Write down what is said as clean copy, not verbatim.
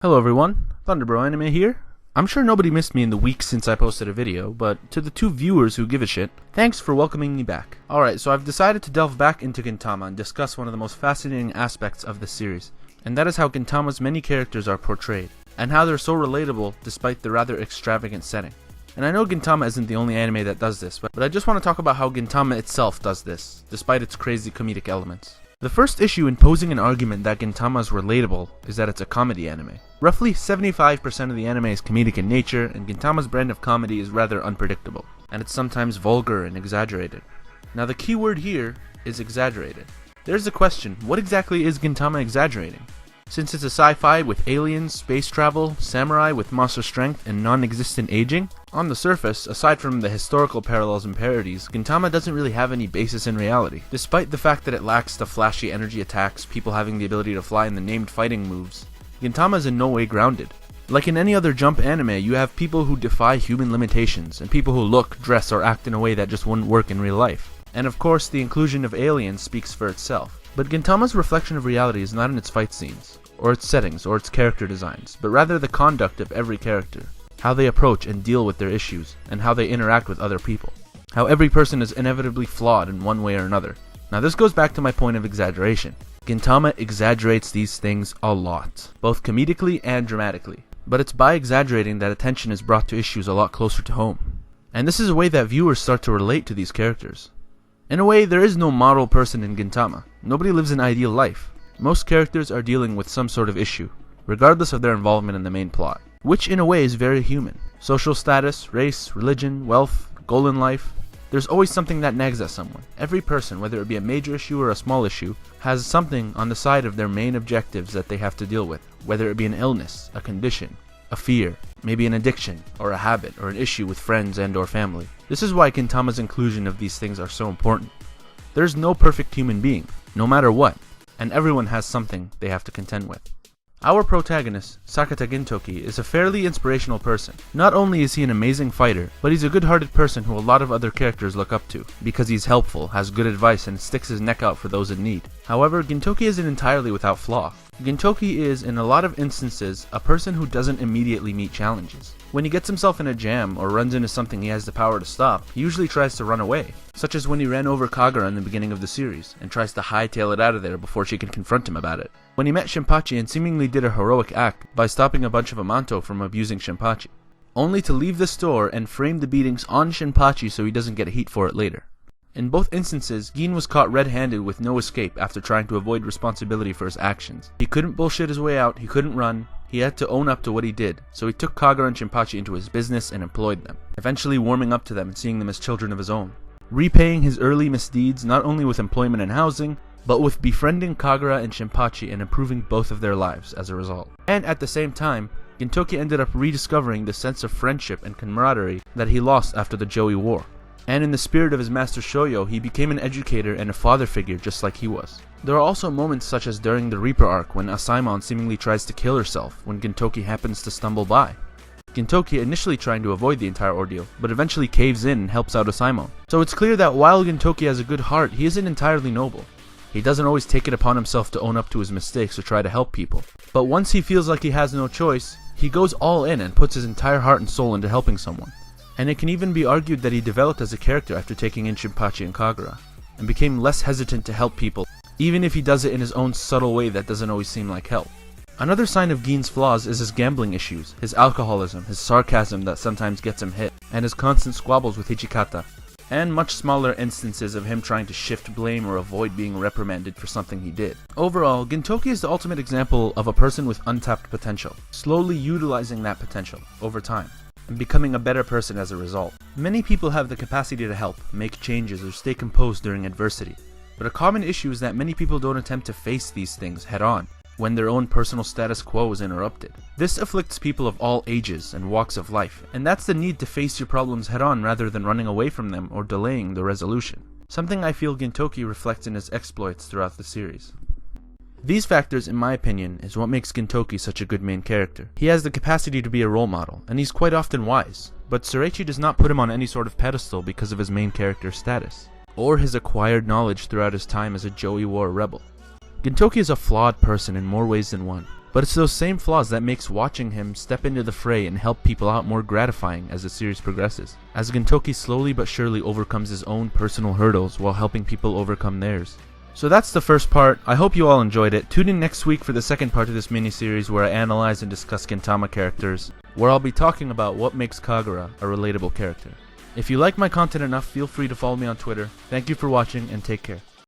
Hello everyone, Thunderbro Anime here. I'm sure nobody missed me in the week since I posted a video, but to the two viewers who give a shit, thanks for welcoming me back. Alright, so I've decided to delve back into Gintama and discuss one of the most fascinating aspects of this series, and that is how Gintama's many characters are portrayed, and how they're so relatable despite the rather extravagant setting. And I know Gintama isn't the only anime that does this, but I just want to talk about how Gintama itself does this, despite its crazy comedic elements. The first issue in posing an argument that Gintama is relatable is that it's a comedy anime. Roughly 75% of the anime is comedic in nature, and Gintama's brand of comedy is rather unpredictable, and it's sometimes vulgar and exaggerated. Now the key word here is exaggerated. There's the question, what exactly is Gintama exaggerating? Since it's a sci-fi with aliens, space travel, samurai with monster strength, and non-existent aging, on the surface, aside from the historical parallels and parodies, Gintama doesn't really have any basis in reality. Despite the fact that it lacks the flashy energy attacks, people having the ability to fly, and the named fighting moves, Gintama is in no way grounded. Like in any other Jump anime, you have people who defy human limitations, and people who look, dress, or act in a way that just wouldn't work in real life. And of course, the inclusion of aliens speaks for itself. But Gintama's reflection of reality is not in its fight scenes, or its settings, or its character designs, but rather the conduct of every character, how they approach and deal with their issues, and how they interact with other people. How every person is inevitably flawed in one way or another. Now this goes back to my point of exaggeration. Gintama exaggerates these things a lot, both comedically and dramatically. But it's by exaggerating that attention is brought to issues a lot closer to home. And this is a way that viewers start to relate to these characters. In a way, there is no model person in Gintama. Nobody lives an ideal life. Most characters are dealing with some sort of issue, regardless of their involvement in the main plot, which in a way is very human. Social status, race, religion, wealth, goal in life. There's always something that nags at someone. Every person, whether it be a major issue or a small issue, has something on the side of their main objectives that they have to deal with, whether it be an illness, a condition, a fear, maybe an addiction, or a habit, or an issue with friends and or family. This is why Gintama's inclusion of these things are so important. There's no perfect human being, no matter what, and everyone has something they have to contend with. Our protagonist, Sakata Gintoki, is a fairly inspirational person. Not only is he an amazing fighter, but he's a good-hearted person who a lot of other characters look up to, because he's helpful, has good advice, and sticks his neck out for those in need. However, Gintoki isn't entirely without flaw. Gintoki is, in a lot of instances, a person who doesn't immediately meet challenges. When he gets himself in a jam or runs into something he has the power to stop, he usually tries to run away, such as when he ran over Kagura in the beginning of the series, and tries to hightail it out of there before she can confront him about it. When he met Shinpachi and seemingly did a heroic act by stopping a bunch of Amanto from abusing Shinpachi, only to leave the store and frame the beatings on Shinpachi so he doesn't get heat for it later. In both instances, Gin was caught red-handed with no escape after trying to avoid responsibility for his actions. He couldn't bullshit his way out, he couldn't run, he had to own up to what he did, so he took Kagura and Shinpachi into his business and employed them, eventually warming up to them and seeing them as children of his own, repaying his early misdeeds not only with employment and housing, but with befriending Kagura and Shinpachi and improving both of their lives as a result. And at the same time, Gintoki ended up rediscovering the sense of friendship and camaraderie that he lost after the Joey War. And in the spirit of his master Shoyo, he became an educator and a father figure just like he was. There are also moments such as during the Reaper arc when Asaemon seemingly tries to kill herself when Gintoki happens to stumble by. Gintoki initially trying to avoid the entire ordeal, but eventually caves in and helps out Asaemon. So it's clear that while Gintoki has a good heart, he isn't entirely noble. He doesn't always take it upon himself to own up to his mistakes or try to help people. But once he feels like he has no choice, he goes all in and puts his entire heart and soul into helping someone. And it can even be argued that he developed as a character after taking in Shinpachi and Kagura, and became less hesitant to help people, even if he does it in his own subtle way that doesn't always seem like help. Another sign of Gin's flaws is his gambling issues, his alcoholism, his sarcasm that sometimes gets him hit, and his constant squabbles with Hijikata, and much smaller instances of him trying to shift blame or avoid being reprimanded for something he did. Overall, Gintoki is the ultimate example of a person with untapped potential, slowly utilizing that potential over time, and becoming a better person as a result. Many people have the capacity to help, make changes, or stay composed during adversity, but a common issue is that many people don't attempt to face these things head-on when their own personal status quo is interrupted. This afflicts people of all ages and walks of life, and that's the need to face your problems head-on rather than running away from them or delaying the resolution. Something I feel Gintoki reflects in his exploits throughout the series. These factors, in my opinion, is what makes Gintoki such a good main character. He has the capacity to be a role model, and he's quite often wise, but Tsureichi does not put him on any sort of pedestal because of his main character status, or his acquired knowledge throughout his time as a Joey War rebel. Gintoki is a flawed person in more ways than one. But it's those same flaws that makes watching him step into the fray and help people out more gratifying as the series progresses, as Gintoki slowly but surely overcomes his own personal hurdles while helping people overcome theirs. So that's the first part. I hope you all enjoyed it. Tune in next week for the second part of this mini-series where I analyze and discuss Gintama characters, where I'll be talking about what makes Kagura a relatable character. If you like my content enough, feel free to follow me on Twitter. Thank you for watching and take care.